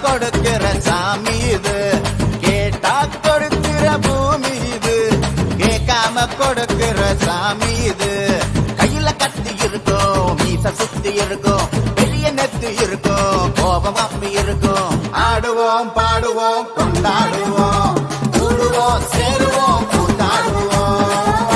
கொடுக்கிற சாமி இது. கேட்டா கொடுக்கிற பூமி இது. கேட்காம கொடுக்கிற சாமி இது. கையில கத்தி இருக்கும், மீச சுத்தி இருக்கும், பெரிய நெத்து இருக்கும், கோபம் அப்பி இருக்கும். ஆடுவோம் பாடுவோம் கொண்டாடுவோம், கூடுவோம் சேருவோம் கூத்தாடுவோம்.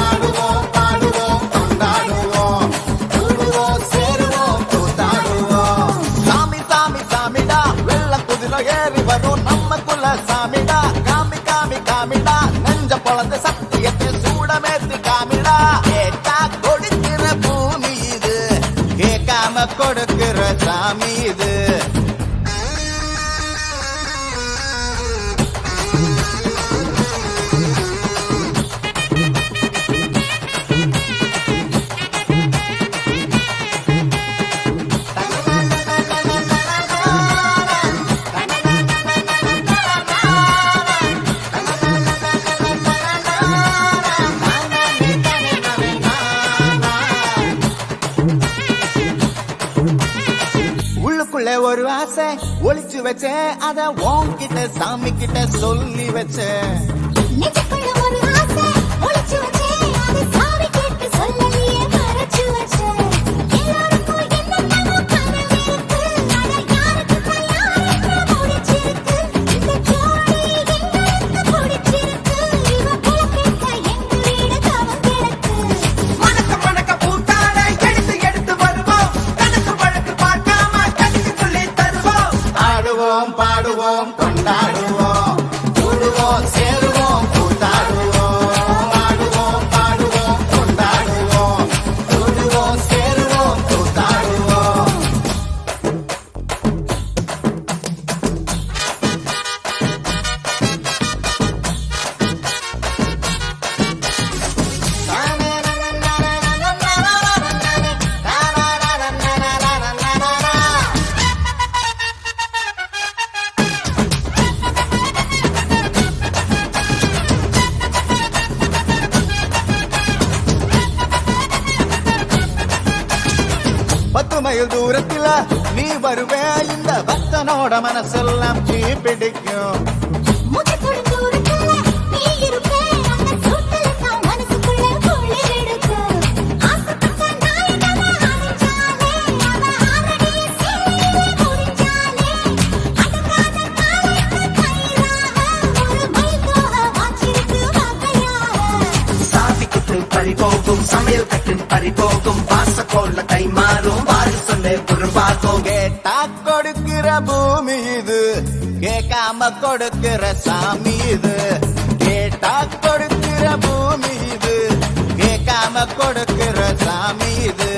ஆடுவோம் பாடுவோம் கொண்டாடுவோம், கூடுவோம் சேருவோம் கூத்தாடுவோம். சாமி சாமி சாமிடா, வெள்ள குதிரை ஏறி வரும் நம்ம குல சாமிடா. காமி காமி காமிடா, நெஞ்ச பொழந்த சத்தியத்தை சூடமேத்தி காமிடா. கேட்டா கொடுக்கிற பூமி இது. கேட்காம கொடுக்கிற சாமி இது. உள்ளுக்குள்ள ஒரு ஆசை ஒளிச்சு வச்சேன், அத உன்கிட்ட சாமி கிட்ட சொல்லி வச்சேன். நெஞ்சுக்குள்ள ஒரு ஆசை ஒளிச்சு வச்சேன், அது சாமி கிட்ட சொல்லலையே மறைச்சு வச்சேன். எல்லாருக்கும் என்னென்னமோ கனவு இருக்கு, அட யாருக்கு யாருக்கு முடிச்சிருக்கு. இந்த ஜோடி எங்களுக்கு பிடிச்சிருக்கு, இவ கிழக்கிட்ட எங்க வீடு தவம் கிடக்கு. மணக்க மணக்க பூத்தாட எடுத்து எடுத்து வருவோம், கணக்கு வழக்கு பார்க்காம கணிக்கு சொல்லி தருவோம். ஆடுவோம் பாடுவோம் கொண்டாடுவோம், கூடுவோம் சேருவோம் கூத்தாடுவோம். ஆடுவோம் பாடுவோம் கொண்டாடுவோம், கூடுவோம் சேருவோம் கூத்தாடுவோம். பத்து மைல் தூரத்துல நீ வருவே, இந்த பக்தனோட மனசெல்லாம் தீ பிடிக்கும். மூச்சுக்குள்ள தூரத்துல நீ இருப்பே, அந்த சூட்டுல தான் மனசுக்குள்ள குளிர் எடுக்கு. ஆசைப்பட்ட நாயகனை அணைஞ்சாலே, அவ ஆரடிய சேலையிலே முடிஞ்சாலே, அடங்காத காலைக்கு கயிறாக ஒரு மைல்கோக வாச்சிருக்கு வகையாக. சாவி குத்து பறி போகும், சமையல் கட்டு பறி போகும், வாச கோல்ல கை மாறும், வாரி சொல்ல உருவாகும். கேட்டா கொடுக்கிற பூமி இது. கேட்காம கொடுக்கிற சாமி இது. கேட்டா கொடுக்கிற பூமி இது. கேட்காம கொடுக்கிற சாமி இது.